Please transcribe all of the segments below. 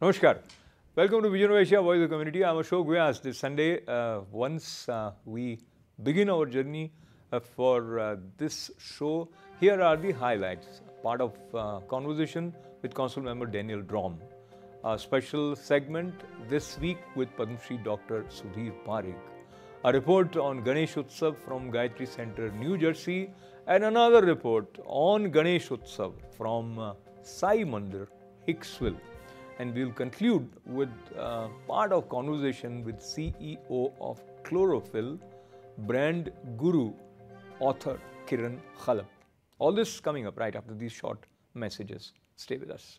Namaskar. Welcome to Vision of Asia, Voice of the Community. I'm Ashok Vyas. This Sunday, once we begin our journey for this show, here are the highlights. Part of conversation with Council Member Daniel Dromm. A special segment this week with Padma Shri Dr. Sudhir Parikh. A report on Ganesh Utsav from Gayatri Center, New Jersey, and another report on Ganesh Utsav from Sai Mandir, Hicksville. And we'll conclude with part of conversation with CEO of Chlorophyll, brand guru, author Kiran Khalab. All this coming up right after these short messages. Stay with us.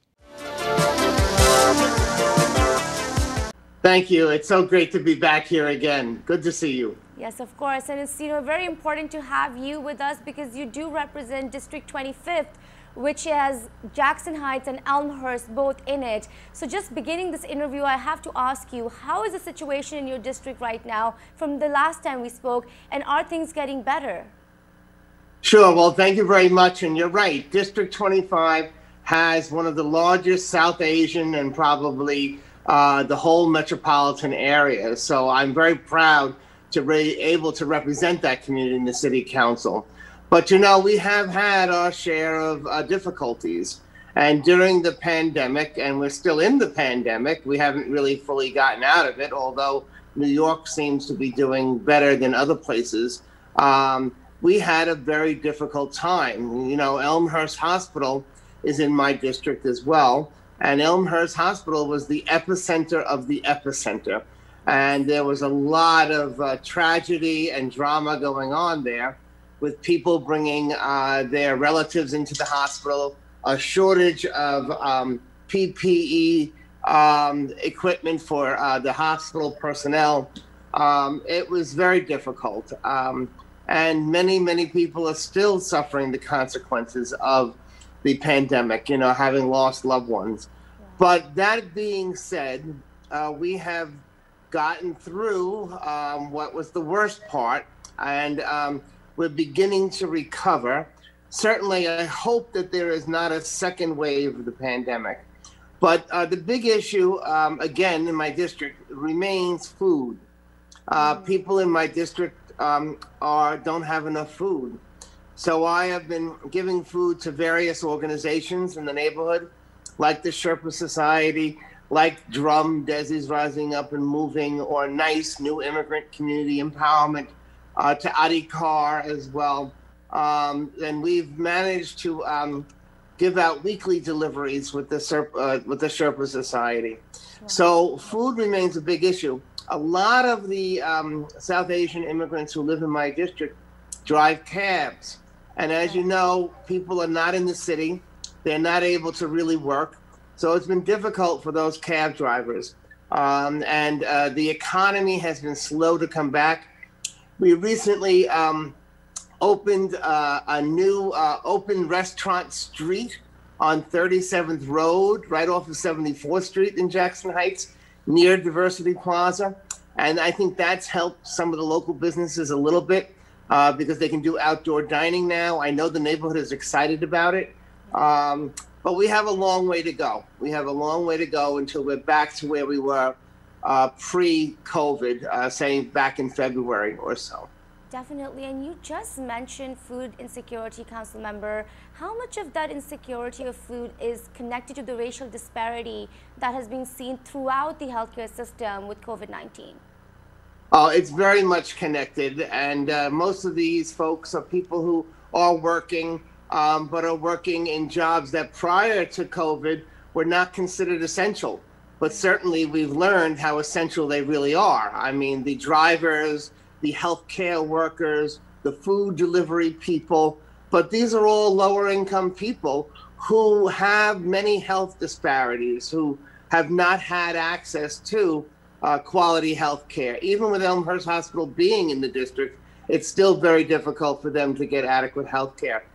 Thank you. It's so great to be back here again. Good to see you. Yes, of course. And it's very important to have you with us because you do represent District 25th, which has Jackson Heights and Elmhurst both in it. So just beginning this interview, I have to ask you, how is the situation in your district right now from the last time we spoke, and are things getting better? Sure. Well, thank you very much. And you're right. District 25 has one of the largest South Asian and probably the whole metropolitan area. So I'm very proud to be able to represent that community in the City Council. But, you know, we have had our share of difficulties. And during the pandemic, and we're still in the pandemic, we haven't really fully gotten out of it, although New York seems to be doing better than other places. We had a very difficult time. You know, Elmhurst Hospital is in my district as well. And Elmhurst Hospital was the epicenter of the epicenter. And there was a lot of tragedy and drama going on there, with people bringing their relatives into the hospital, a shortage of PPE equipment for the hospital personnel. It was very difficult. And many people are still suffering the consequences of the pandemic, you know, having lost loved ones. But that being said, we have gotten through what was the worst part, and we're beginning to recover. Certainly, I hope that there is not a second wave of the pandemic. But the big issue, again, in my district remains food. People in my district don't have enough food. So I have been giving food to various organizations in the neighborhood, like the Sherpa Society, like Dromm, Desi's Rising Up and Moving, or NICE, New Immigrant Community Empowerment, to Adhikar as well. And we've managed to give out weekly deliveries with the Sherpa Society. Wow. So food remains a big issue. A lot of the South Asian immigrants who live in my district drive cabs. And as you know, people are not in the city. They're not able to really work. So it's been difficult for those cab drivers. And the economy has been slow to come back. We recently opened a new open restaurant street on 37th Road, right off of 74th Street in Jackson Heights, near Diversity Plaza. And I think that's helped some of the local businesses a little bit because they can do outdoor dining now. I know the neighborhood is excited about it. But we have a long way to go. We have a long way to go until we're back to where we were pre-COVID, say back in February or so. Definitely. And you just mentioned food insecurity, Council Member. How much of that insecurity of food is connected to the racial disparity that has been seen throughout the healthcare system with COVID-19? It's very much connected. And most of these folks are people who are working, but are working in jobs that prior to COVID were not considered essential. But certainly we've learned how essential they really are. I mean, the drivers, the healthcare workers, the food delivery people, but these are all lower income people who have many health disparities, who have not had access to quality health care. Even with Elmhurst Hospital being in the district, it's still very difficult for them to get adequate health care.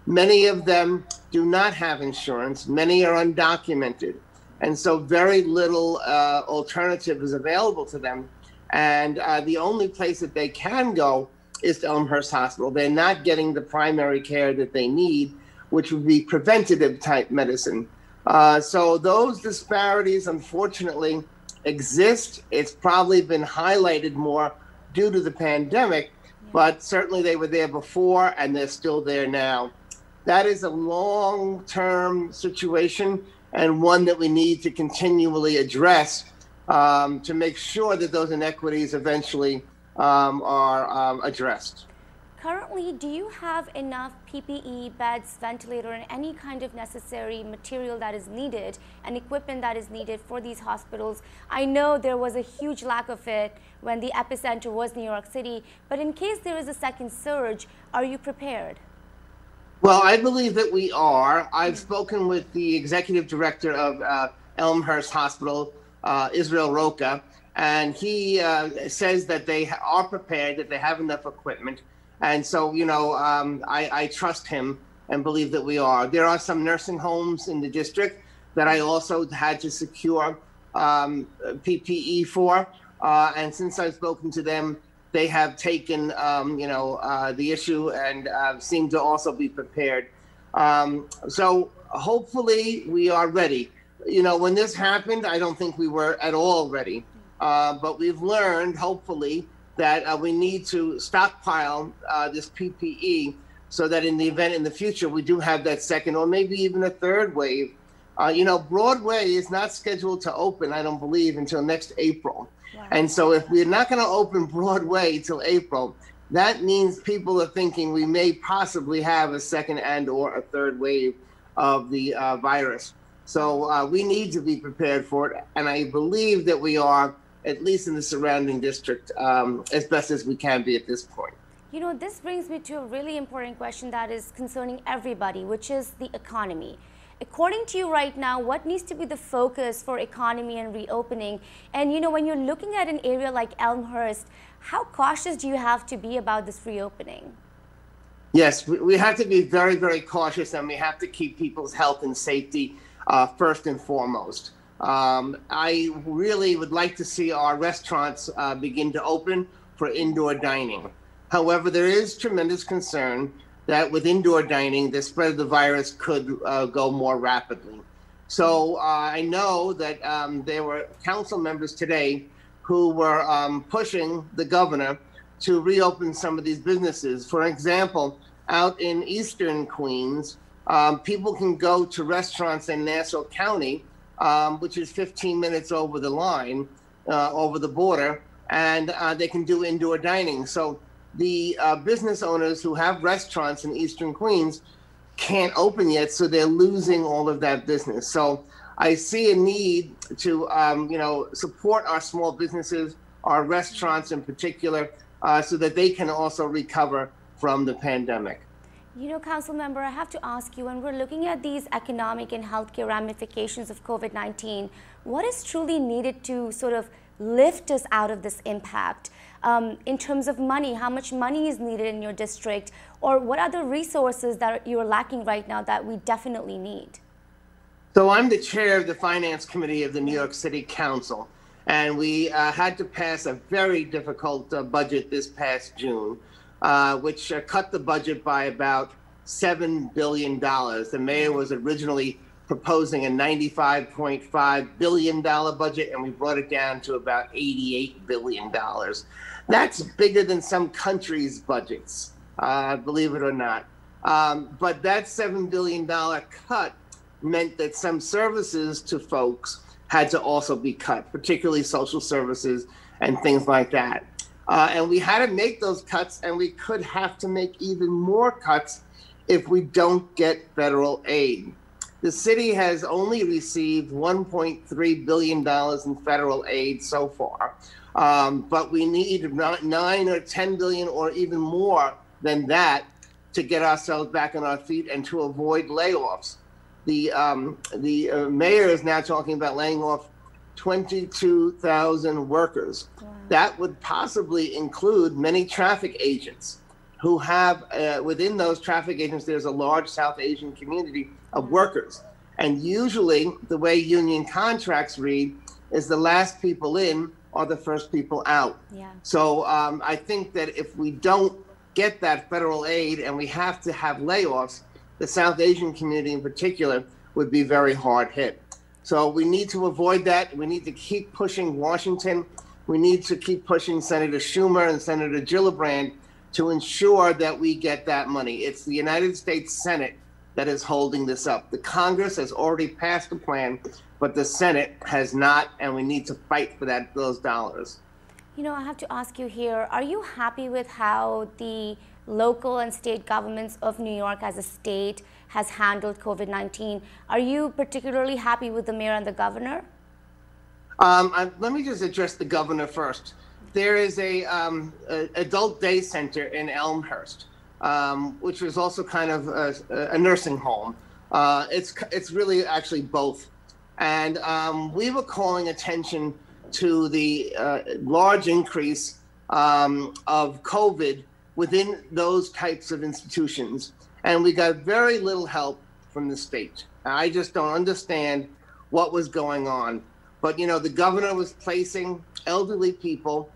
Many of them do not have insurance. Many are undocumented. And so very little alternative is available to them. And the only place that they can go is to Elmhurst Hospital. They're not getting the primary care that they need, which would be preventative type medicine. So those disparities, unfortunately, exist. It's probably been highlighted more due to the pandemic, but certainly they were there before and they're still there now. That is a long-term situation and one that we need to continually address to make sure that those inequities eventually are addressed. Currently, do you have enough PPE, beds, ventilator, and any kind of necessary material that is needed and equipment that is needed for these hospitals? I know there was a huge lack of it when the epicenter was New York City, but in case there is a second surge, are you prepared? Well, I believe that we are. I've spoken with the executive director of Elmhurst Hospital, Israel Roca, and he says that they are prepared, that they have enough equipment. And so, you know, I trust him and believe that we are. There are some nursing homes in the district that I also had to secure PPE for. And since I've spoken to them, they have taken, the issue and seem to also be prepared. So hopefully we are ready. You know, when this happened, I don't think we were at all ready. But we've learned, hopefully, that we need to stockpile this PPE so that in the event in the future we do have that second or maybe even a third wave. Broadway is not scheduled to open, I don't believe, until next April. Wow. And so if we're not going to open Broadway till April, that means people are thinking we may possibly have a second and or a third wave of the virus. So we need to be prepared for it. And I believe that we are, at least in the surrounding district, as best as we can be at this point. You know, this brings me to a really important question that is concerning everybody, which is the economy. According to you right now, what needs to be the focus for economy and reopening? And, you know, when you're looking at an area like Elmhurst, how cautious do you have to be about this reopening? Yes, we have to be very, very cautious, and we have to keep people's health and safety first and foremost. I really would like to see our restaurants begin to open for indoor dining. However, there is tremendous concern that with indoor dining, the spread of the virus could go more rapidly. So I know that there were council members today who were pushing the governor to reopen some of these businesses. For example, out in Eastern Queens, people can go to restaurants in Nassau County, which is 15 minutes over the line, over the border, and they can do indoor dining. So the business owners who have restaurants in Eastern Queens can't open yet, so they're losing all of that business. So I see a need to, support our small businesses, our restaurants in particular, so that they can also recover from the pandemic. You know, Council Member, I have to ask you, when we're looking at these economic and healthcare ramifications of COVID-19, what is truly needed to sort of lift us out of this impact? In terms of money, how much money is needed in your district, or what other resources that you're lacking right now that we definitely need? So I'm the chair of the Finance Committee of the New York City Council, and we had to pass a very difficult budget this past June, which cut the budget by about $7 billion. The mayor was originally proposing a $95.5 billion budget, and we brought it down to about $88 billion. That's bigger than some countries' budgets, believe it or not. But that $7 billion cut meant that some services to folks had to also be cut, particularly social services and things like that. And we had to make those cuts, and we could have to make even more cuts if we don't get federal aid. The city has only received $1.3 billion in federal aid so far, but we need about $9 or $10 billion or even more than that to get ourselves back on our feet and to avoid layoffs. The mayor is now talking about laying off 22,000 workers. Wow. That would possibly include many traffic agents who have, within those traffic agents, there's a large South Asian community of workers. And usually the way union contracts read is the last people in are the first people out. Yeah. So I think that if we don't get that federal aid and we have to have layoffs, the South Asian community in particular would be very hard hit. So we need to avoid that. We need to keep pushing Washington. We need to keep pushing Senator Schumer and Senator Gillibrand to ensure that we get that money. It's the United States Senate that is holding this up. The Congress has already passed a plan, but the Senate has not, and we need to fight for those dollars. You know, I have to ask you here, are you happy with how the local and state governments of New York as a state has handled COVID-19? Are you particularly happy with the mayor and the governor? Let me just address the governor first. There is a adult day center in Elmhurst, which is also kind of a nursing home. It's really actually both. And we were calling attention to the large increase of COVID within those types of institutions. And we got very little help from the state. I just don't understand what was going on. But, you know, the governor was placing elderly people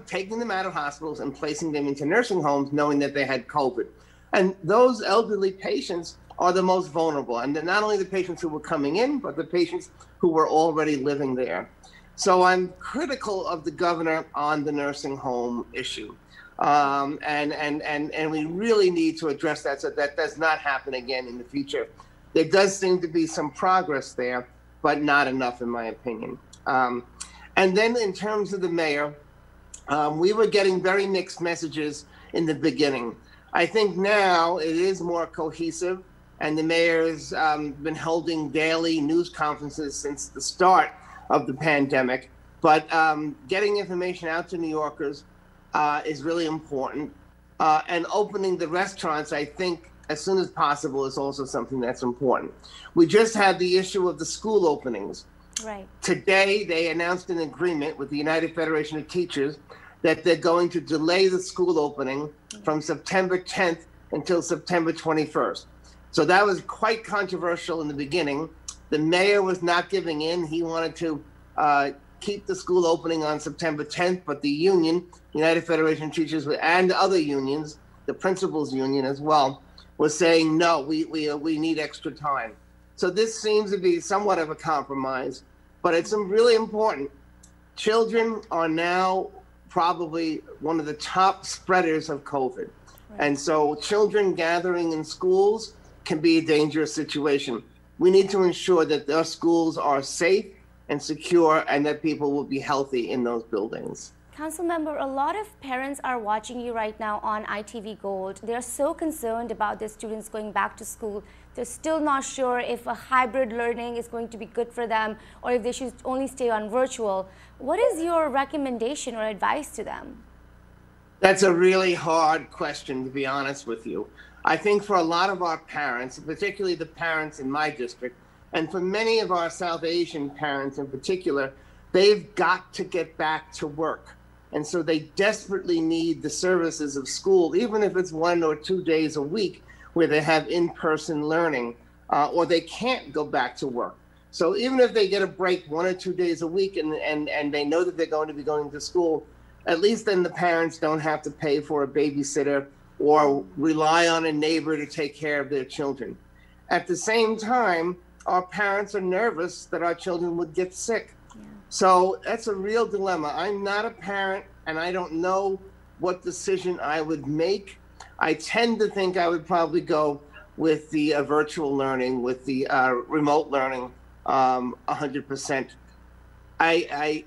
taking them out of hospitals and placing them into nursing homes, knowing that they had COVID. And those elderly patients are the most vulnerable. And not only the patients who were coming in, but the patients who were already living there. So I'm critical of the governor on the nursing home issue. And we really need to address that so that does not happen again in the future. There does seem to be some progress there, but not enough in my opinion. And then in terms of the mayor, we were getting very mixed messages in the beginning. I think now it is more cohesive, and the mayor has been holding daily news conferences since the start of the pandemic. But getting information out to New Yorkers is really important. And opening the restaurants, I think, as soon as possible is also something that's important. We just had the issue of the school openings. Right. Today, they announced an agreement with the United Federation of Teachers that they're going to delay the school opening from September 10th until September 21st. So that was quite controversial in the beginning. The mayor was not giving in. He wanted to keep the school opening on September 10th, but the union, United Federation of Teachers, and other unions, the principals union as well, was saying, no, we need extra time. So this seems to be somewhat of a compromise, but it's really important. Children are now probably one of the top spreaders of COVID. Right. And so children gathering in schools can be a dangerous situation. We need to ensure that their schools are safe and secure and that people will be healthy in those buildings. Councilmember, a lot of parents are watching you right now on ITV Gold. They're so concerned about their students going back to school. They're still not sure if a hybrid learning is going to be good for them or if they should only stay on virtual. What is your recommendation or advice to them? That's a really hard question, to be honest with you. I think for a lot of our parents, particularly the parents in my district, and for many of our South Asian parents in particular, they've got to get back to work. And so they desperately need the services of school, even if it's 1 or 2 days a week where they have in-person learning, or they can't go back to work. So even if they get a break 1 or 2 days a week and they know that they're going to be going to school, at least then the parents don't have to pay for a babysitter or rely on a neighbor to take care of their children. At the same time, our parents are nervous that our children would get sick. So that's a real dilemma. I'm not a parent and I don't know what decision I would make. I tend to think I would probably go with the virtual learning, with the remote learning, 100%. I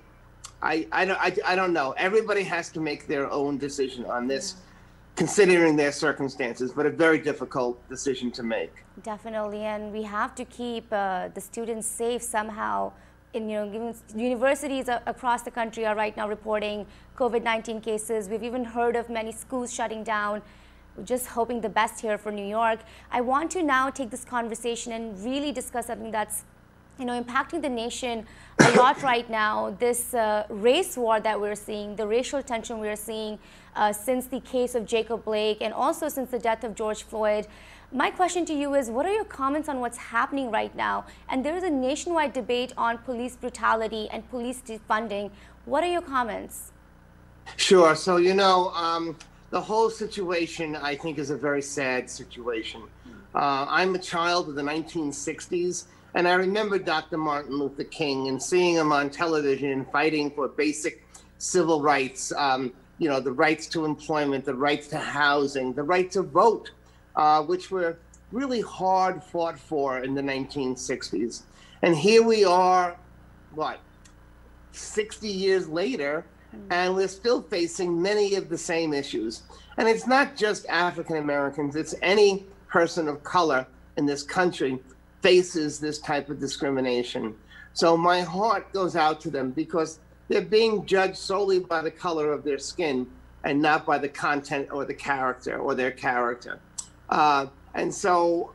don't know. Everybody has to make their own decision on this, considering their circumstances, but a very difficult decision to make. Definitely, and we have to keep the students safe somehow. Given universities across the country are right now reporting COVID-19 cases. We've even heard of many schools shutting down. We're just hoping the best here for New York. I want to now take this conversation and really discuss something that's impacting the nation a lot right now. This race war that we're seeing, the racial tension we're seeing since the case of Jacob Blake and also since the death of George Floyd. My question to you is, what are your comments on what's happening right now? And there is a nationwide debate on police brutality and police defunding. What are your comments? Sure. So, the whole situation, I think, is a very sad situation. I'm a child of the 1960s, and I remember Dr. Martin Luther King and seeing him on television fighting for basic civil rights, the rights to employment, the rights to housing, the right to vote, which were really hard fought for in the 1960s. And here we are, 60 years later, and we're still facing many of the same issues. And it's not just African Americans, it's any person of color in this country faces this type of discrimination. So my heart goes out to them because they're being judged solely by the color of their skin and not by the content or the character or their character. And so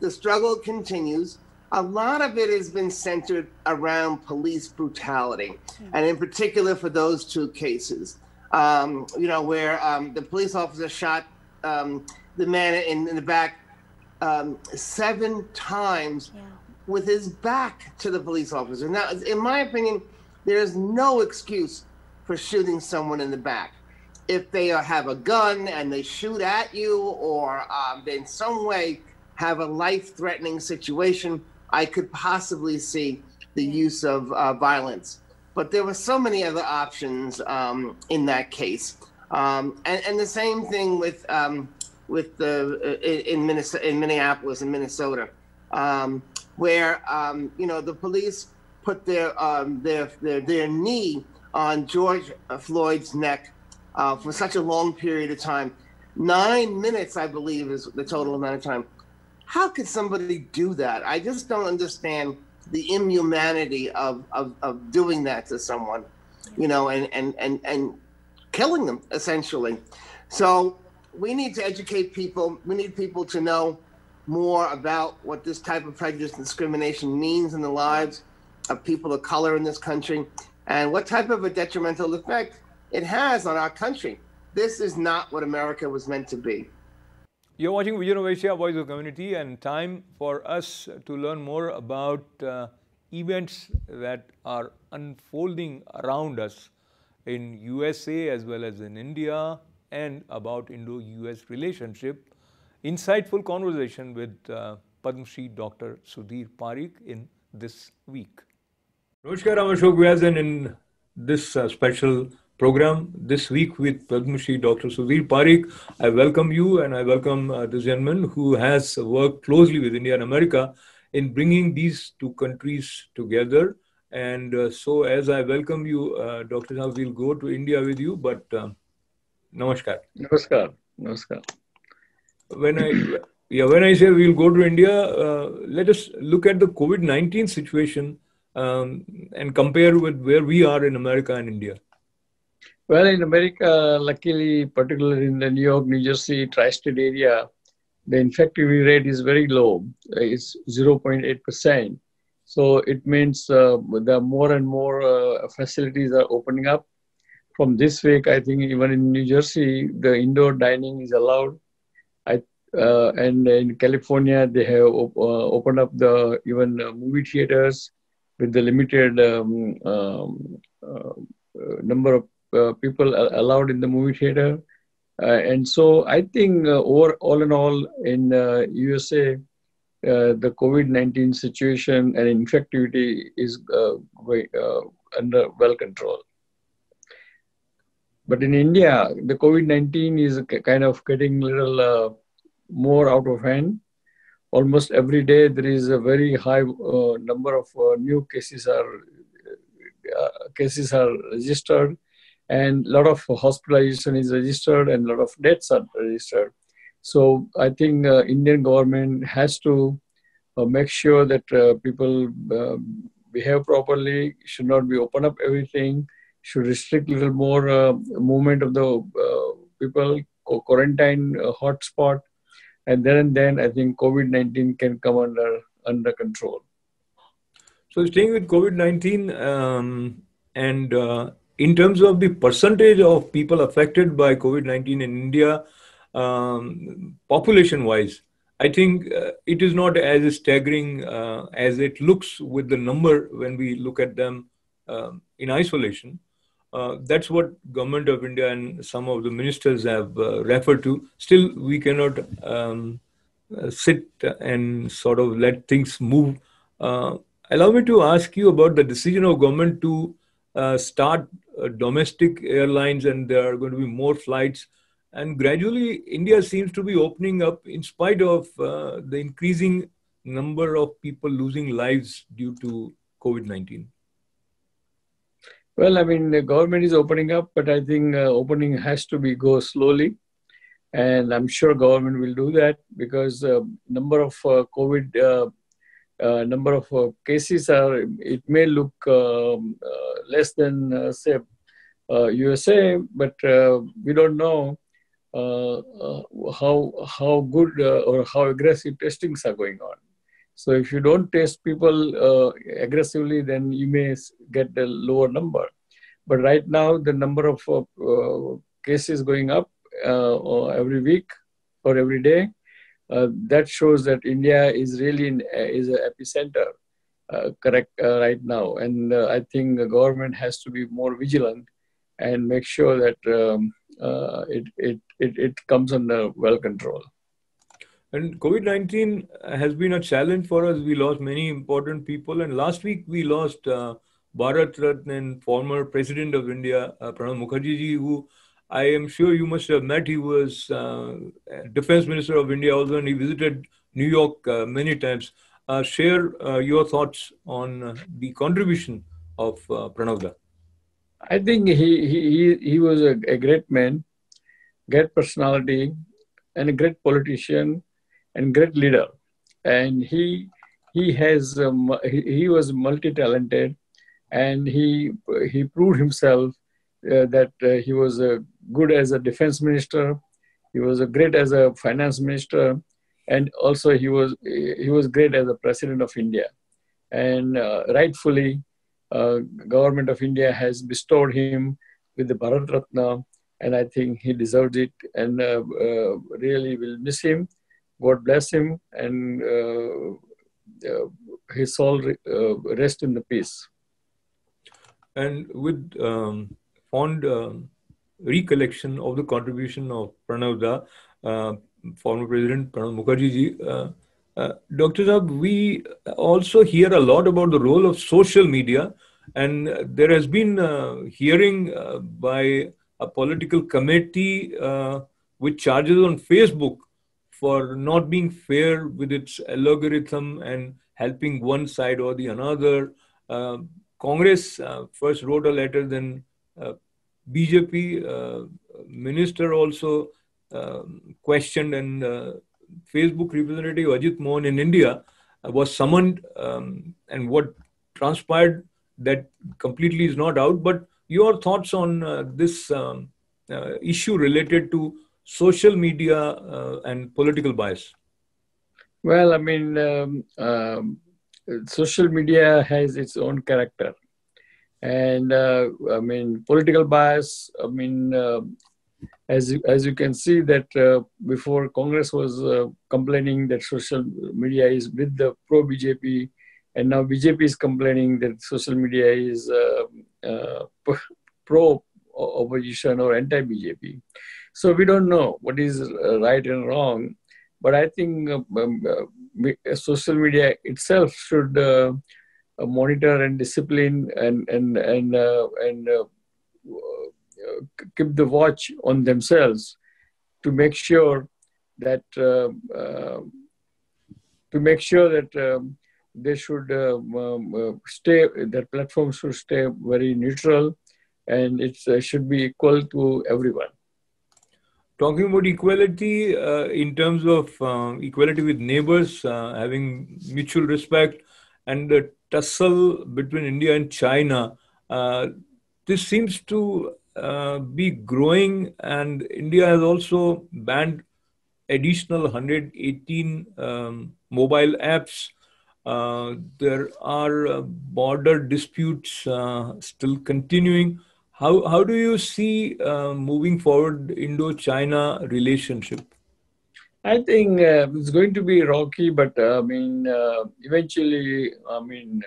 the struggle continues. A lot of it has been centered around police brutality, and in particular for those two cases, where the police officer shot the man in the back 7 times with his back to the police officer. Now, in my opinion, there is no excuse for shooting someone in the back. If they have a gun and they shoot at you, or they in some way have a life-threatening situation, I could possibly see the use of violence. But there were so many other options in that case. And the same thing with in Minneapolis and Minnesota, where the police put their knee on George Floyd's neck for such a long period of time. 9 minutes, I believe, is the total amount of time. How could somebody do that? I just don't understand the inhumanity of doing that to someone, and killing them, essentially. So we need to educate people. We need people to know more about what this type of prejudice and discrimination means in the lives of people of color in this country, and what type of a detrimental effect it has on our country. This is not what America was meant to be. You're watching Vision of Asia, Voice of Community, and time for us to learn more about events that are unfolding around us in USA as well as in India, and about Indo-US relationship. Insightful conversation with Padma Shri Dr. Sudhir Parikh in this week. Namaskar, I'm Ashok Vyas, and in this special program this week with Padma Shri Dr. Sudhir Parikh, I welcome you, and I welcome this gentleman who has worked closely with India and America in bringing these two countries together. And so as I welcome you, Dr. Now we'll go to India with you, but namaskar. Namaskar. Namaskar. When I say we'll go to India, let us look at the COVID-19 situation and compare with where we are in America and India. Well, in America, luckily, particularly in the New York, New Jersey, tri-state area, the infectivity rate is very low. It's 0.8%. So it means the more and more facilities are opening up. From this week, I think even in New Jersey, the indoor dining is allowed. And in California, they have opened up the even movie theaters with the limited number of people allowed in the movie theater. And so I think all in all in USA, the COVID-19 situation and infectivity is under well control. But in India, the COVID-19 is kind of getting a little more out of hand. Almost every day there is a very high number of new cases are registered, and a lot of hospitalization is registered, and a lot of deaths are registered. So I think Indian government has to make sure that people behave properly, should not be open up everything, should restrict a little more movement of the people, quarantine hotspot, and then I think COVID-19 can come under control. So staying with COVID-19 and in terms of the percentage of people affected by COVID-19 in India, population-wise, I think it is not as staggering as it looks with the number when we look at them in isolation. That's what Government of India and some of the ministers have referred to. Still, we cannot sit and sort of let things move. Uh, Allow me to ask you about the decision of government to start domestic airlines, and there are going to be more flights. And gradually, India seems to be opening up in spite of the increasing number of people losing lives due to COVID-19. Well, I mean, the government is opening up, but I think opening has to be go slowly. And I'm sure government will do that because number of COVID number of cases are, it may look less than, say, USA, but we don't know how good or how aggressive testings are going on. So if you don't test people aggressively, then you may get a lower number. But right now, the number of cases going up every week or every day, that shows that India is really is an epicenter, correct, right now. And I think the government has to be more vigilant and make sure that it comes under well control. And COVID-19 has been a challenge for us. We lost many important people. And last week we lost Bharat Ratna and former President of India, Pranab Mukherjee ji, who I am sure you must have met. He was Defense Minister of India also, and he visited New York many times. Share your thoughts on the contribution of Pranab. I think he was a great man, great personality, and a great politician and great leader. And he was multi-talented, and he proved himself that he was good as a defense minister. He was great as a finance minister, and also he was great as a president of India. And rightfully, government of India has bestowed him with the Bharat Ratna, and I think he deserves it, and really will miss him. God bless him, and his soul rest in the peace. And with fond recollection of the contribution of Pranab, former President Pranab Mukherjee ji, Dr. Saab, we also hear a lot about the role of social media, and there has been hearing by a political committee which charges on Facebook for not being fair with its algorithm and helping one side or the another. Congress first wrote a letter, then BJP minister also questioned, and Facebook representative Ajit Mohan in India was summoned, and what transpired, that completely is not out. But your thoughts on this issue related to social media and political bias? Well, I mean, social media has its own character. And I mean, political bias, I mean, as you can see that before Congress was complaining that social media is with the pro-BJP, and now BJP is complaining that social media is pro-opposition or anti-BJP. So we don't know what is right and wrong, but I think social media itself should monitor and discipline and keep the watch on themselves to make sure that they should stay. Their platform should stay very neutral, and it should be equal to everyone. Talking about equality in terms of equality with neighbors, having mutual respect, and the tussle between India and China, this seems to be growing, and India has also banned additional 118 mobile apps. There are border disputes still continuing. How do you see moving forward Indo-China relationship? I think it's going to be rocky, but I mean, eventually, I mean,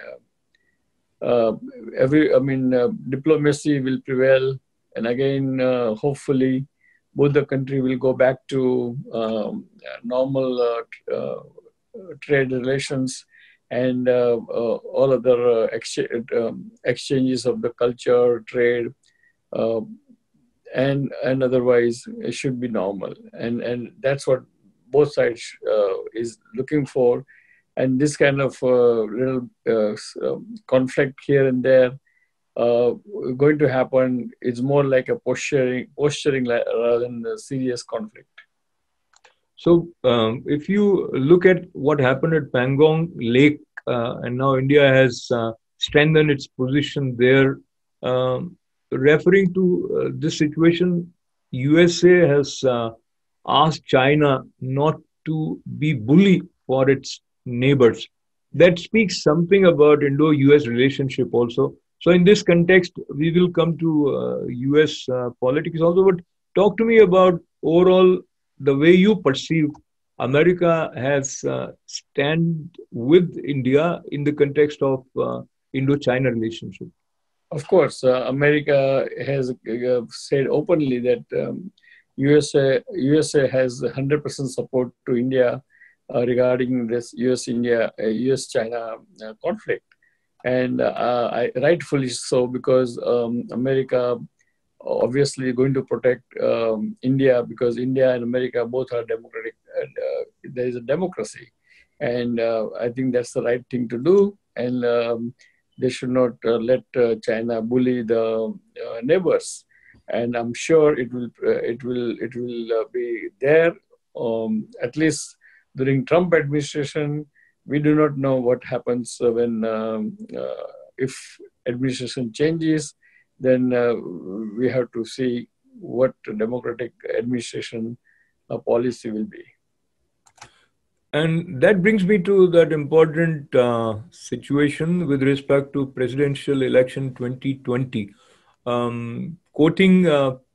diplomacy will prevail, and again, hopefully, both the country will go back to normal trade relations and all other exchanges of the culture, trade, and otherwise it should be normal. And that's what both sides is looking for. And this kind of little conflict here and there going to happen is more like a posturing rather than a serious conflict. So if you look at what happened at Pangong Lake, and now India has strengthened its position there, referring to this situation, USA has asked China not to be bully for its neighbors. That speaks something about Indo-US relationship also. So in this context, we will come to US politics also, but talk to me about overall the way you perceive America has stand with India in the context of Indo-China relationship. Of course, America has said openly that USA has 100% support to India regarding this US-China conflict. And rightfully so, because America obviously going to protect India, because India and America both are democratic. There is a democracy, and I think that's the right thing to do. And they should not let China bully the neighbors. And I'm sure it will be there. At least during Trump administration, we do not know what happens when if administration changes. Then we have to see what Democratic administration policy will be. And that brings me to that important situation with respect to presidential election 2020. Quoting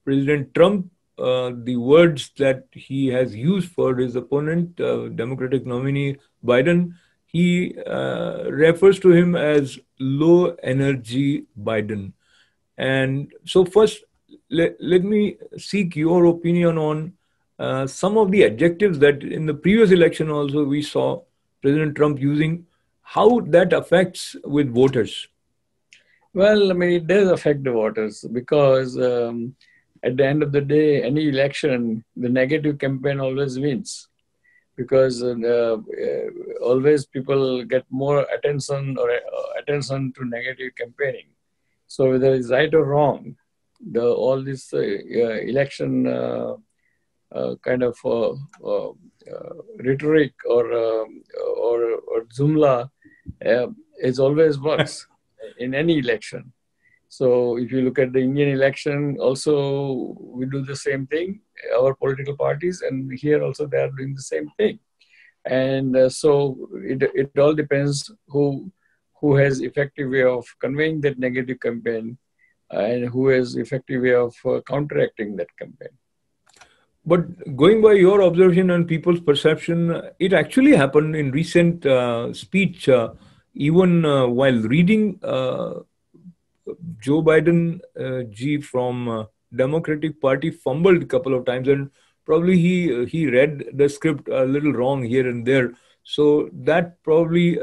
President Trump, the words that he has used for his opponent, Democratic nominee Biden, he refers to him as low energy Biden. And so first, let me seek your opinion on some of the adjectives that in the previous election also we saw President Trump using, how that affects with voters. Well, I mean, it does affect the voters because at the end of the day, any election, the negative campaign always wins, because always people get more attention to negative campaigning. So whether it's right or wrong, all this election kind of rhetoric or Jumla is always works in any election. So if you look at the Indian election, also we do the same thing, our political parties, and here also they are doing the same thing. And so it all depends who has effective way of conveying that negative campaign and who has effective way of counteracting that campaign. But going by your observation and people's perception, it actually happened in recent speech, even while reading Joe Biden ji from Democratic Party fumbled a couple of times, and probably he read the script a little wrong here and there. So that probably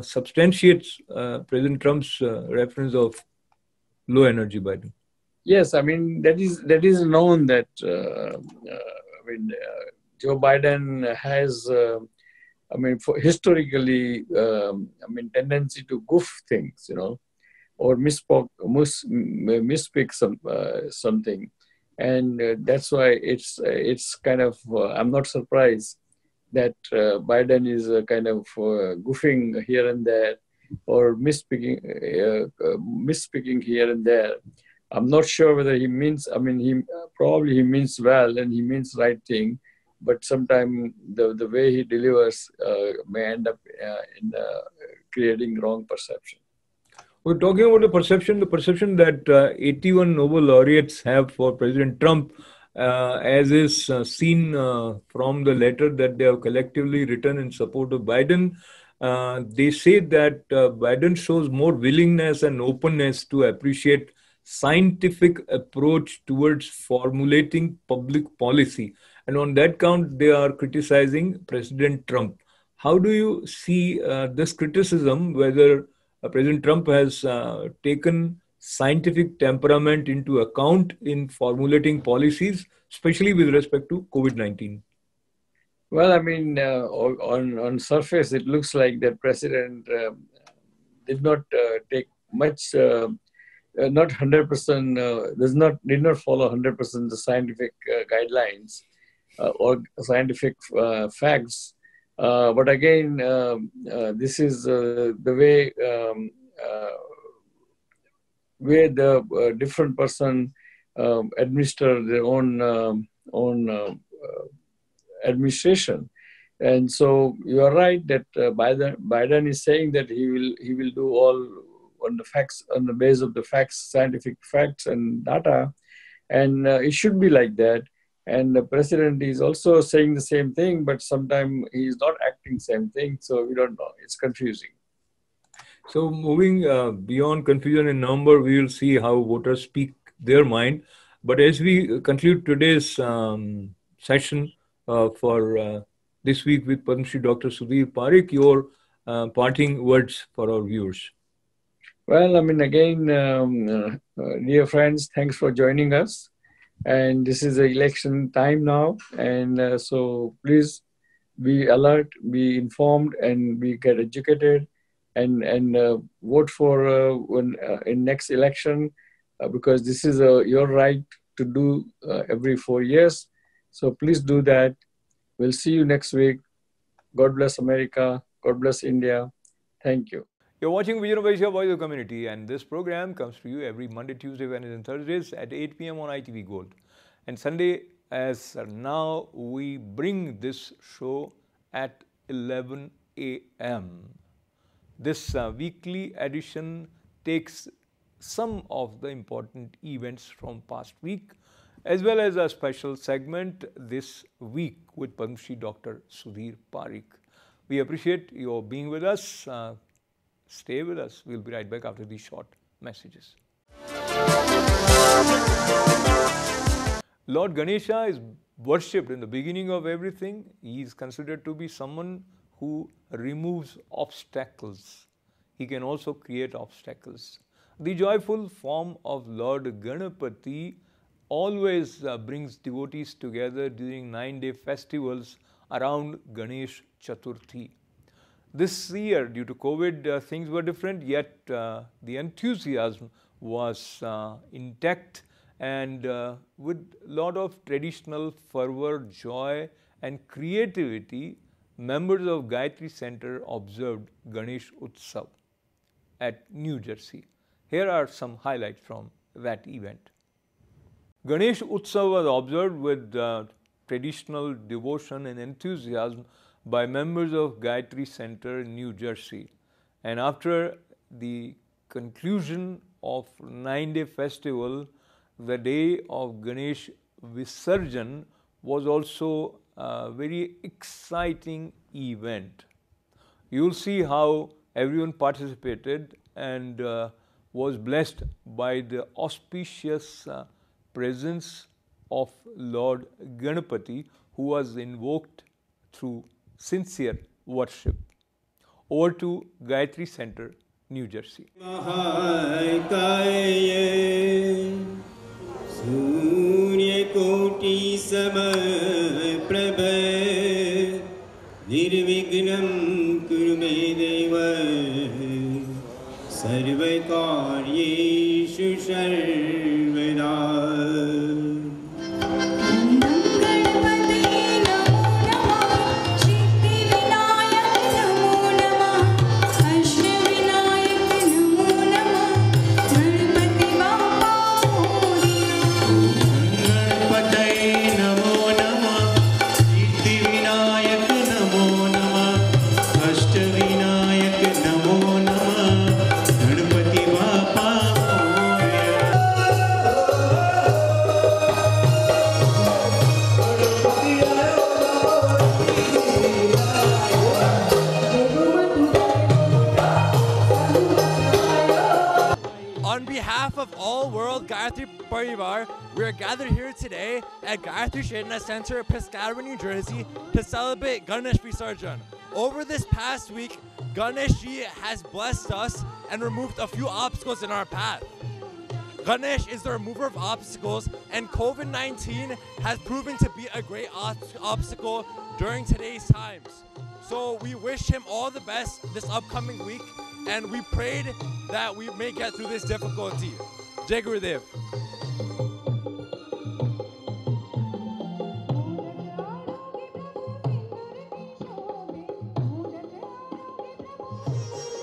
substantiates President Trump's reference of low energy Biden. Yes, I mean that is known that Joe Biden has historically tendency to goof things, or misspeak something, and that's why it's kind of I'm not surprised that Biden is kind of goofing here and there or misspeaking here and there. I'm not sure whether he means, he probably means well and he means right thing, but sometimes the way he delivers may end up in creating wrong perception. We're talking about the perception that 81 Nobel laureates have for President Trump, as is seen from the letter that they have collectively written in support of Biden. They say that Biden shows more willingness and openness to appreciate scientific approach towards formulating public policy. And on that count, they are criticizing President Trump. How do you see this criticism, whether President Trump has taken scientific temperament into account in formulating policies, especially with respect to COVID-19? Well, I mean, on surface, it looks like the president did not take much, not 100%, did not follow 100% the scientific guidelines or scientific facts. But again, this is the way where the different person administer their own administration. And so you are right that Biden is saying that he will do all on the facts, on the base of the facts, scientific facts and data, and it should be like that. And the president is also saying the same thing, but sometimes he is not acting same thing. So we don't know. It's confusing. So moving beyond confusion in November, we will see how voters speak their mind. But as we conclude today's session for this week with Padma Shri Dr. Sudhir Parikh, your parting words for our viewers. Well, I mean, again, dear friends, thanks for joining us. And this is the election time now. And so please be alert, be informed, and get educated, and vote for in next election, because this is your right to do every 4 years. So please do that. We'll see you next week. God bless America. God bless India. Thank you. You're watching Vision of Asia, Voice of Community, and this program comes to you every Monday, Tuesday, Wednesday, and Thursdays at 8 p.m. on ITV Gold. And Sunday, as now, we bring this show at 11 a.m. This weekly edition takes some of the important events from past week, as well as a special segment this week with Padma Shri Dr. Sudhir Parikh. We appreciate your being with us. Stay with us. We'll be right back after these short messages. Lord Ganesha is worshipped in the beginning of everything. He is considered to be someone who removes obstacles. He can also create obstacles. The joyful form of Lord Ganapati always brings devotees together during 9-day festivals around Ganesh Chaturthi. This year, due to COVID, things were different, yet the enthusiasm was intact, and with a lot of traditional fervor, joy and creativity, members of Gayatri Center observed Ganesh Utsav at New Jersey. Here are some highlights from that event. Ganesh Utsav was observed with traditional devotion and enthusiasm by members of Gayatri Center in New Jersey. And after the conclusion of 9-day festival, the day of Ganesh Visarjan was also a very exciting event. You'll see how everyone participated and was blessed by the auspicious presence of Lord Ganapati, who was invoked through sincere worship. Over to Gayatri Center, New Jersey. Hello world, Gayatri Parivar. We are gathered here today at Gayatri Chetna Center, Piscataway, New Jersey to celebrate Ganesh Visarjan. Over this past week, Ganesh Ji has blessed us and removed a few obstacles in our path. Ganesh is the remover of obstacles, and COVID-19 has proven to be a great obstacle during today's times. So we wish him all the best this upcoming week, and we prayed that we may get through this difficulty. Jai Gurudev.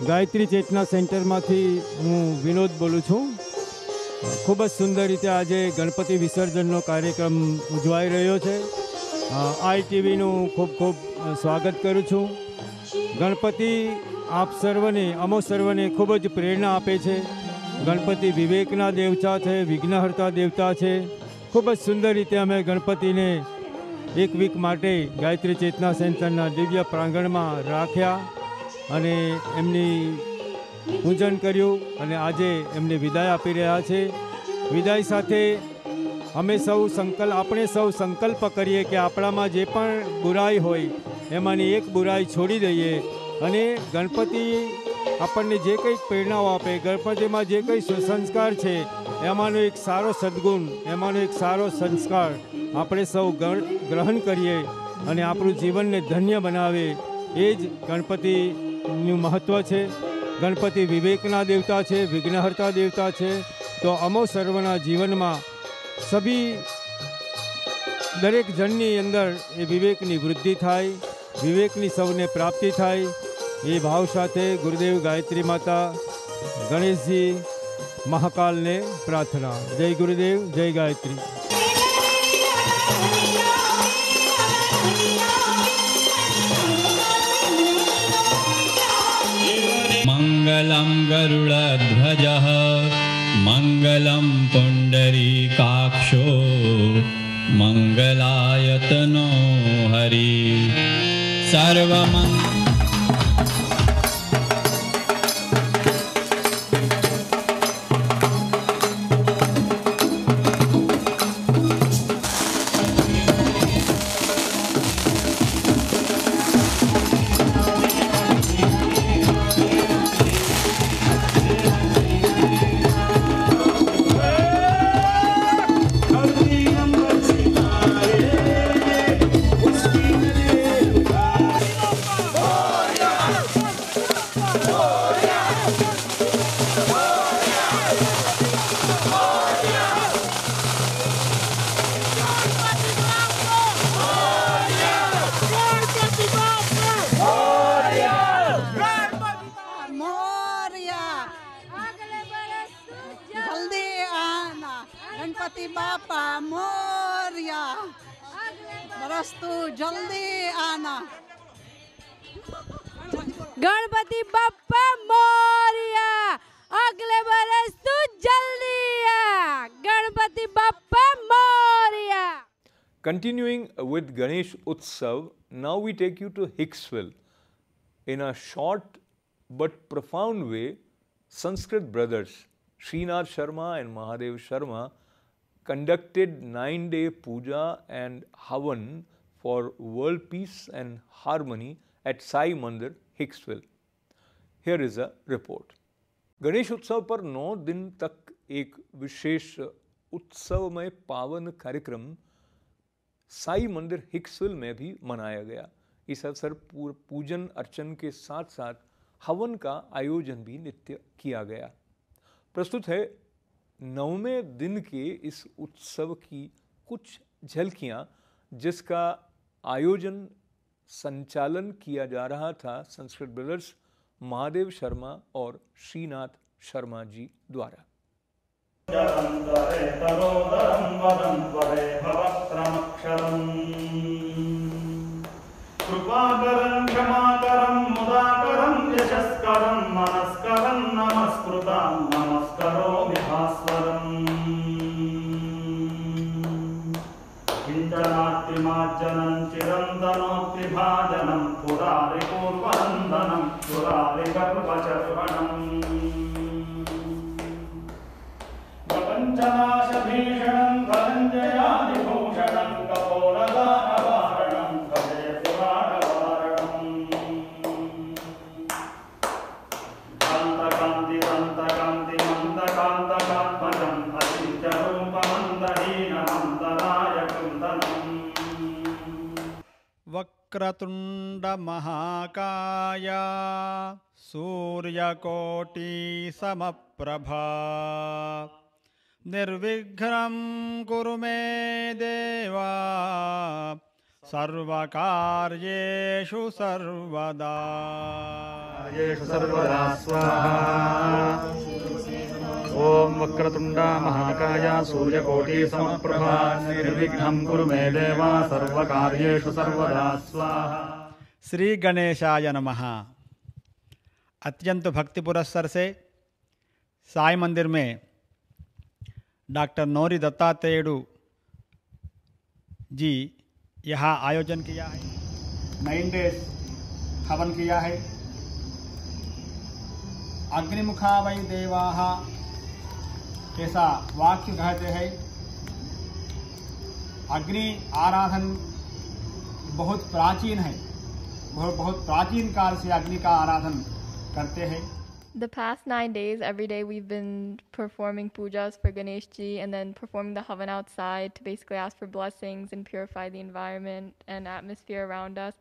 Gayatri ચેતના સેન્ટરમાંથી હું વિનોદ બોલું છું. ખૂબ જ સુંદર રીતે આજે ગણપતિ વિસર્જનનો કાર્યક્રમ ઉજવાઈ રહ્યો છે. આઈટીવીનું ખૂબ ખૂબ સ્વાગત કરું છું. ગણપતિ આપ સર્વને અમો સર્વને ખૂબ જ પ્રેરણા આપે છે. ગણપતિ વિવેકના દેવતા છે, વિઘ્નહર્તા દેવતા છે. ખૂબ જ સુંદર રીતે અમે ગણપતિને એક વીક માટે ગાયત્રી ચેતના સેન્ટરના દિવ્ય પ્રાંગણમાં રાખ્યા અને એમની પૂજન કર્યું અને આજે એમને વિદાય આપી રહ્યા છે. વિદાય સાથે અમે આપણે સૌ સંકલ્પ કરીએ કે આપણામાં જે પણ બુરાઈ હોય એમાંની એક બુરાઈ છોડી દઈએ અને ગણપતિ આપણને જે કંઈક પ્રેરણાઓ આપે, ગણપતિમાં જે કંઈ સુસંસ્કાર છે એમાંનો એક સારો સદ્ગુણ, એમાંનો એક સારો સંસ્કાર આપણે સૌ ગ્રહણ કરીએ અને આપણું જીવનને ધન્ય બનાવે. એ જ ગણપતિનું મહત્ત્વ છે. ગણપતિ વિવેકના દેવતા છે, વિઘ્નહર્તા દેવતા છે. તો અમો સર્વના જીવનમાં દરેક જણની અંદર એ વિવેકની વૃદ્ધિ થાય, વિવેકની સૌને પ્રાપ્તિ થાય. એ ભાવ સાથે ગુરુદેવ ગાયત્રી માતા ગણેશજી મહાકાલને પ્રાર્થના. જય ગુરુદેવ, જય ગાયત્રી. मंगलम गरुड़ध्वजः मंगलम पुंडरीकाक्षो मंगलायतनो हरि सर्वमंगल. गणपति बप्पा मोरिया, अगले बरस तू जल्दी आ. Ganpati Bappa Moriya. Continuing with Ganesh Utsav, now we take you to Hicksville. In a short but profound way, Sanskrit brothers Srinath Sharma and Mahadev Sharma conducted 9-day puja and havan for world peace and harmony at Sai Mandir, Hicksville. Here is a report. Ganesh उत्सव पर 9 दिन तक एक विशेष उत्सवमय पावन कार्यक्रम साई मंदिर हिक्सविल में भी मनाया गया. इस अवसर पूजन अर्चन के साथ साथ हवन का आयोजन भी नित्य किया गया. प्रस्तुत है 9वें दिन के इस उत्सव की कुछ झलकियां, जिसका आयोजन संचालन किया जा रहा था संस्कृत ब्रदर्स महादेव शर्मा और श्रीनाथ शर्मा जी द्वारा. कृपाकरं क्षमाकरं मुदाकरं यशस्करं मनस्करं नमस्कृतं नमस्करोमि भास्वरम्. किञ्चनात्तिमार्जनं चिरन्तनोत्तिभाजनं पुरारिपूर्वनन्दनं पुरारिगर्भचर्वणम्. वक्रतुंड महाकाय सूर्यकोटि समप्रभा निर्विघ्नं कुरु मे देवा सर्वकार्येषु सर्वदा स्वाहा। ओम वक्रतुंड महाकाय सूर्यकोटि समप्रभा निर्विघ्नं कुरु मे देवा सर्वकार्येषु सर्वदा स्वाहा। श्री गणेशाय नमः। अत्यंत भक्ति पुरस्सर से साई मंदिर में डॉक्टर नोरी दत्तात्रेय जी यहाँ आयोजन किया है। 9 डेज हवन किया है। अग्निमुखा वै देवाः ऐसा वाक्य कहते हैं। अग्नि आराधन बहुत प्राचीन है। बहुत प्राचीन काल से अग्नि का आराधन करते हैं। The past 9 days, every day we've been performing pujas for Ganesh ji and then performing the havan outside to basically ask for blessings and purify the environment and atmosphere around us.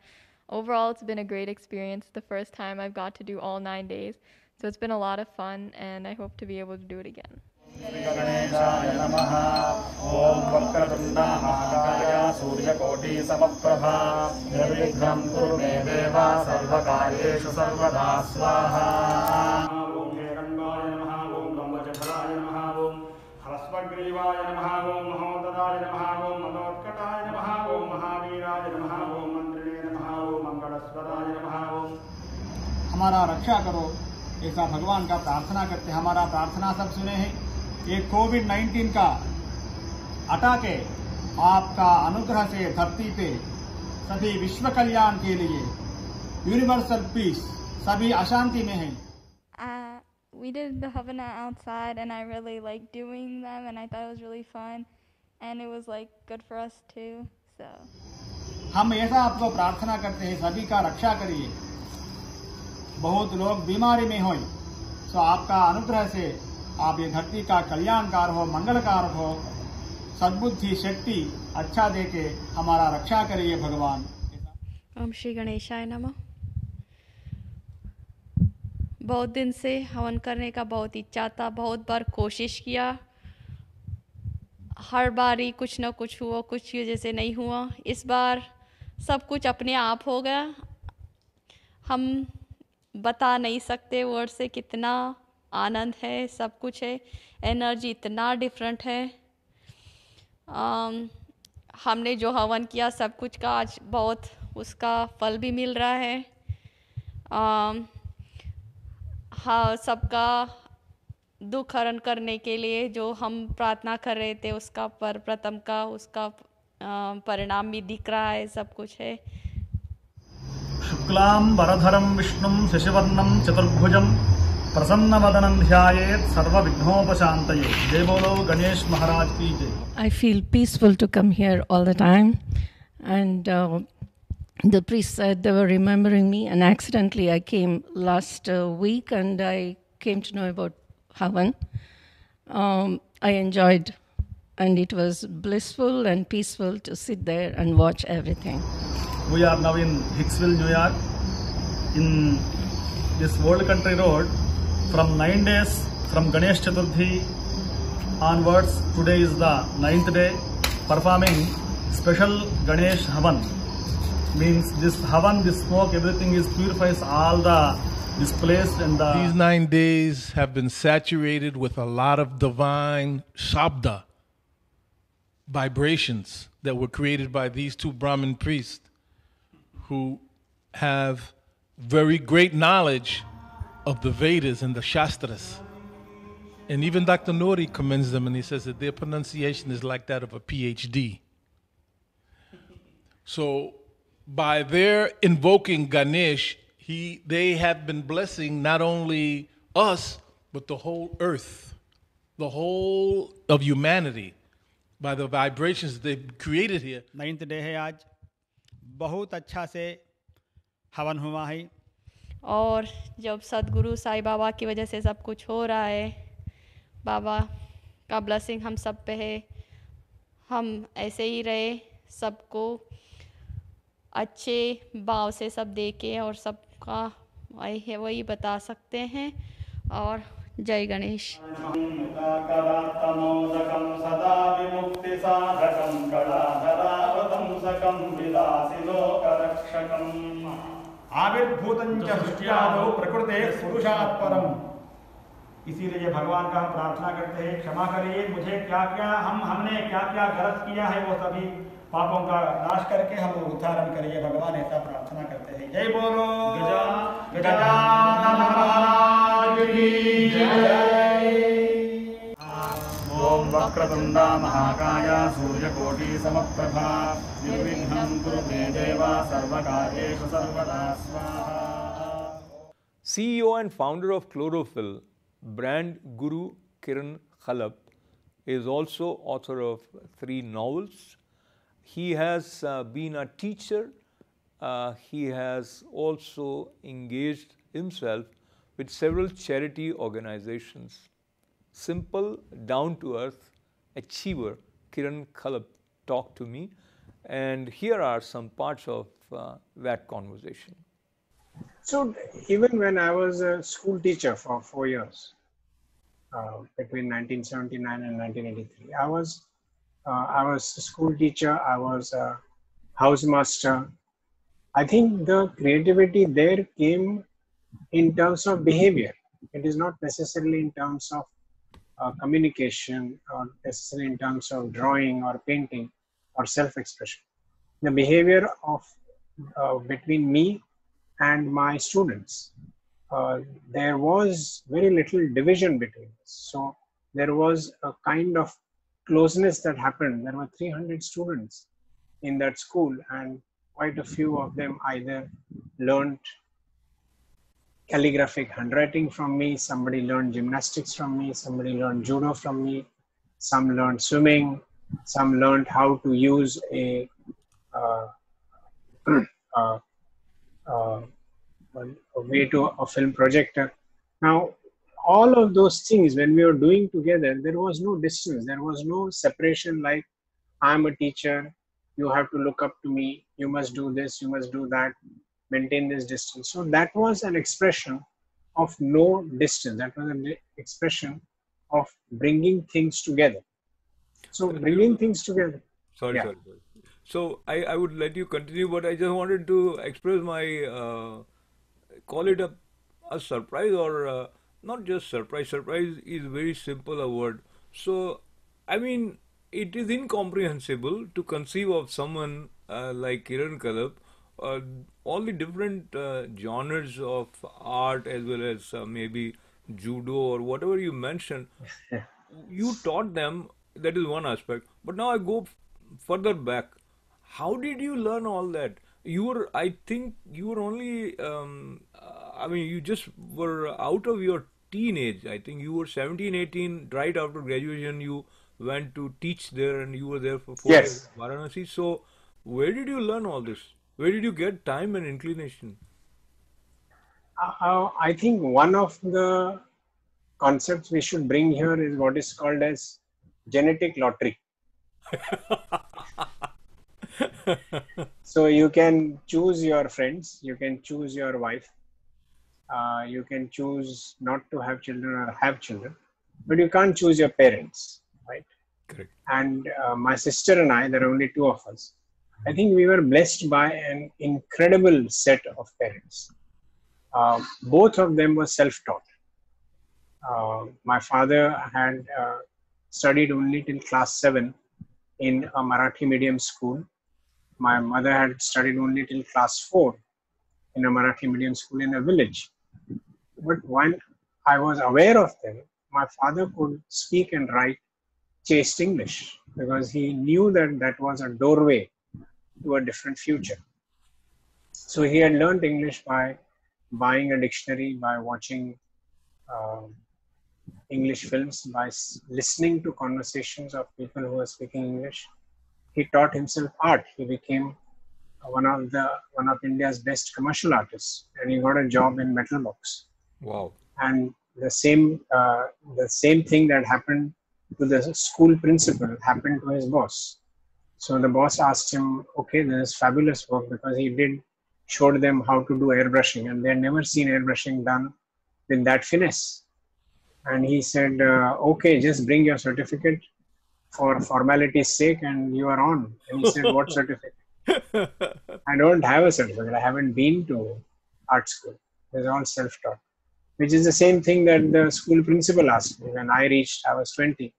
Overall, it's been a great experience. The first time I've got to do all 9 days. So it's been a lot of fun and I hope to be able to do it again. गणेशाय नमः। ओम वक्रतुंड महाकाय सूर्यकोटि समप्रभा निर्विघ्नं कुरु मे देवा सर्वकार्येषु सर्वदा स्वाहा। ओम हेरंगाय नमः। ओम लंबजठराय नमः। ओम हरस्वग्रीवाय नमः। ओम महोदराय नमः। ओम मनोत्कटाय नमः। ओम महावीराय नमः। ओम मंत्रिणे नमः। ओम मंगलस्वराय नमः। ओम हमारा रक्षा करो ऐसा भगवान का प्रार्थना करते। हमारा प्रार्थना सब सुने हैं। ये कोविड-19 का हटा के आपका अनुग्रह से धरती पे सभी विश्व कल्याण के लिए यूनिवर्सल पीस, सभी अशांति में हैं। We did the havana outside and I really liked doing them and I thought it was really fun and it was like good for us too. So हम ऐसा आपको प्रार्थना करते हैं सभी का रक्षा करिए। बहुत लोग बीमारी में हों, तो आपका अनुग्रह से आप ये धरती का कल्याणकार हो, मंगलकार हो, सद्बुद्धि शक्ति अच्छा देके हमारा रक्षा करिए भगवान। ओम श्री गणेशाय नमः। बहुत दिन से हवन करने का बहुत इच्छा था, बहुत बार कोशिश किया, हर बारी कुछ न कुछ हुआ, कुछ वजह से नहीं हुआ। इस बार सब कुछ अपने आप हो गया। हम बता नहीं सकते वर्ड से कितना आनंद है, सब कुछ है, एनर्जी इतना डिफरेंट है। हमने जो हवन किया सब कुछ का आज बहुत उसका फल भी मिल रहा है। हाँ, सबका दुख हरण करने के लिए जो हम प्रार्थना कर रहे थे उसका प्रथम का उसका परिणाम भी दिख रहा है, सब कुछ है। शुक्लां वरधरं विष्णुं शशिवर्णं चतुर्भुजं प्रसन्नवदनं ध्यायेत् सर्वविघ्नोपशान्तये। जय बोलो गणेश महाराज की जय। I feel peaceful to come here all the time, and the priest said they were remembering me, and accidentally I came last week and I came to know about Havan. I enjoyed, and it was blissful and peaceful to sit there and watch everything. We are now in Hicksville, New York, in this World Country Road. From 9 days, from Ganesh Chaturthi onwards, today is the 9th day, performing special Ganesh Havan. Means this Havan, this smoke, everything is purifies all the displaced and the... These 9 days have been saturated with a lot of divine shabda, vibrations that were created by these two Brahmin priests who have very great knowledge of the Vedas and the Shastras. And even Dr. Nori commends them, and he says that their pronunciation is like that of a PhD. So by their invoking Ganesh, they have been blessing not only us, but the whole earth, the whole of humanity, by the vibrations they've created here. 9th day है आज, बहुत अच्छा से हवन हुआ है। और जब सदगुरु साईं बाबा की वजह से सब कुछ हो रहा है, बाबा का ब्लेसिंग हम सब पे है, हम ऐसे ही रहे, सबको अच्छे भाव से सब देके और सबका वही बता सकते हैं। और जय गणेश। मुदाकरात्तमोदकं सदा विमुक्तिसाधकं कलाधरावतंसकं विलासिलोकरक्षकम् आविर्भूतं च सृष्ट्यादौ प्रकृतेः पुरुषात् परम्। इसीलिए भगवान का हम प्रार्थना करते हैं, क्षमा करिए मुझे हमने क्या क्या गलत किया है, वो सभी पापों का नाश करके हम उद्धारण करिए, भगवान ऐसा प्रार्थना करते हैं। जय बोलो गजानन महाराज की जय। ओम वक्रतुंडा महाकाय सूर्यकोटि समप्रभा निर्विघ्नं कुरु मे देव सर्वकार्येषु सर्वदा स्वाहा। CEO and founder of Chlorophyll, brand guru Kiran Khalap, is also author of 3 novels. He has been a teacher. He has also engaged himself with several charity organizations. Simple, down-to-earth achiever Kiran Khalap talked to me, and here are some parts of that conversation. So even when I was a school teacher for 4 years, between 1979 and 1983, I was a school teacher, I was a housemaster. I think the creativity there came in terms of behavior. It is not necessarily in terms of communication or necessarily in terms of drawing or painting or self-expression. The behavior of between me and my students, there was very little division between us. So there was a kind of closeness that happened. There were 300 students in that school, and quite a few of them either learned calligraphic handwriting from me, somebody learned gymnastics from me, somebody learned judo from me, some learned swimming, some learned how to use a way to a film projector. Now, all of those things, when we were doing together, there was no distance, there was no separation like, I'm a teacher, you have to look up to me, you must do this, you must do that, maintain this distance. So that was an expression of no distance, that was an expression of bringing things together. So bringing things together. Sorry. So I would let you continue, but I just wanted to express my, call it a surprise, or not just surprise. Surprise is very simple a word. So, I mean, it is incomprehensible to conceive of someone like Kiran Khalap, all the different genres of art as well as maybe judo or whatever you mentioned. You taught them, that is one aspect. But now I go further back. How did you learn all that? I think you were only, you just were out of your teenage. I think you were 17, 18, right after graduation, you went to teach there and you were there for 4 years in Varanasi. So, where did you learn all this? Where did you get time and inclination? I think one of the concepts we should bring here is what is called as genetic lottery. So you can choose your friends, you can choose your wife, you can choose not to have children or have children, but you can't choose your parents, right? Correct. And my sister and I, there are only 2 of us. I think we were blessed by an incredible set of parents. Both of them were self-taught. My father had studied only till class 7 in a Marathi medium school. My mother had studied only till class 4 in a Marathi medium school in a village. But when I was aware of them, my father could speak and write chaste English because he knew that that was a doorway to a different future. So he had learned English by buying a dictionary, by watching English films, by listening to conversations of people who were speaking English. He taught himself art. He became one of India's best commercial artists, and he got a job in Metal Box. Wow! And the same thing that happened to the school principal happened to his boss. So the boss asked him, okay, this is fabulous work, because he showed them how to do airbrushing, and they had never seen airbrushing done with that finesse. And he said, okay, just bring your certificate for formality's sake and you are on. And he said, what certificate? I don't have a certificate. I haven't been to art school. It's all self-taught, which is the same thing that the school principal asked me when I reached. I was 20.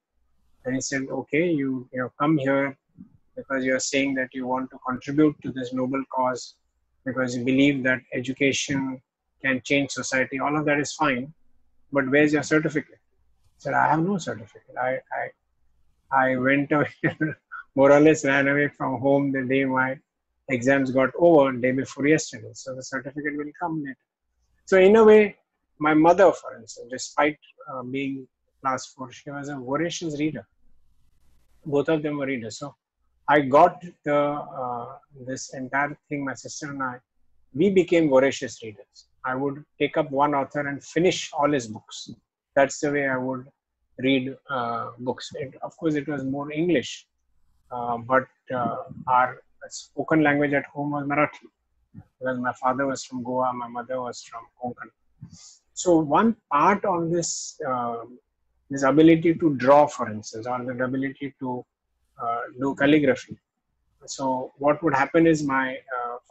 And he said, okay, you come here because you are saying that you want to contribute to this noble cause, because you believe that education can change society. All of that is fine, but where's your certificate? I said, I have no certificate. I went away, more or less ran away from home the day my exams got over, day before yesterday. So the certificate will come later. So in a way, my mother, for instance, despite being class 4, she was a voracious reader. Both of them were readers. So I got this entire thing, my sister and I, we became voracious readers. I would take up one author and finish all his books. That's the way I would read books. Of course, it was more English, but our spoken language at home was Marathi, because my father was from Goa, my mother was from Konkan. So one part of this, this ability to draw, for instance, or the ability to do calligraphy. So what would happen is my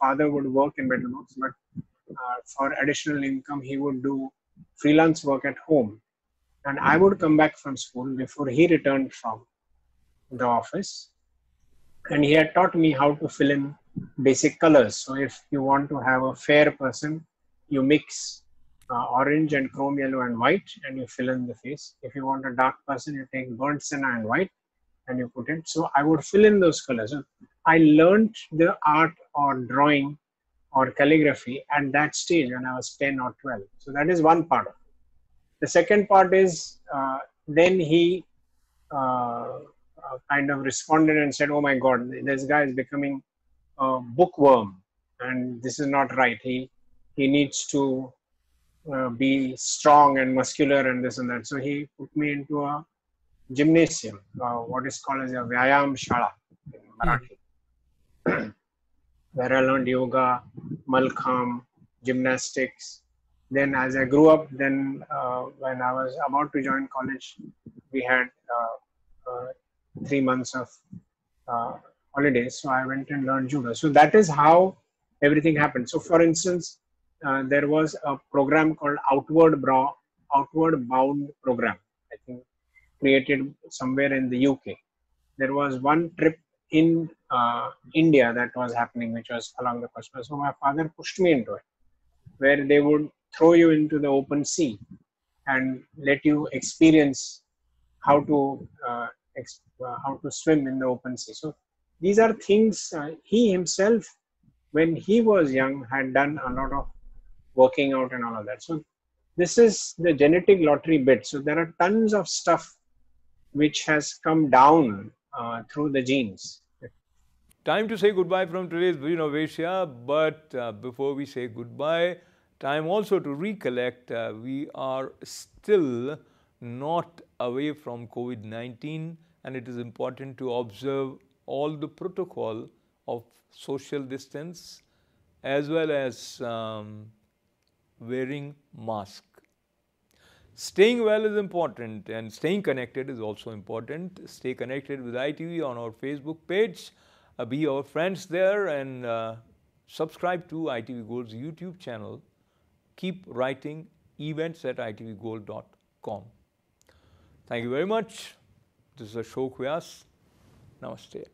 father would work in metal works, but for additional income, he would do freelance work at home. And I would come back from school before he returned from the office. And he had taught me how to fill in basic colors. So if you want to have a fair person, you mix orange and chrome yellow and white, and you fill in the face. If you want a dark person, you take burnt sienna and white, and you put it. So I would fill in those colors. So I learned the art or drawing or calligraphy at that stage when I was 10 or 12. So that is one part of it. The second part is then he kind of responded and said, oh my God, this guy is becoming a bookworm and this is not right. He needs to be strong and muscular and this and that. So he put me into a gymnasium, what is called as a Vyayam Shala in Marathi, where I learned yoga, malkham, gymnastics. Then as I grew up, then when I was about to join college, we had 3 months of holidays. So I went and learned judo. So that is how everything happened. So for instance, there was a program called Outward Bound program, I think created somewhere in the UK. There was one trip in India that was happening, which was along the coast. So my father pushed me into it, where they would throw you into the open sea and let you experience how to swim in the open sea. So these are things he himself, when he was young, had done a lot of working out and all of that. So this is the genetic lottery bit. So there are tons of stuff which has come down through the genes. Time to say goodbye from today's Vision of Asia, but before we say goodbye, time also to recollect we are still not away from COVID-19, and it is important to observe all the protocol of social distance as well as wearing mask. Staying well is important and staying connected is also important. Stay connected with ITV on our Facebook page. Be our friends there and subscribe to ITV Gold's YouTube channel. Keep writing events@itvgold.com. Thank you very much. This is Ashok Vyas. Namaste.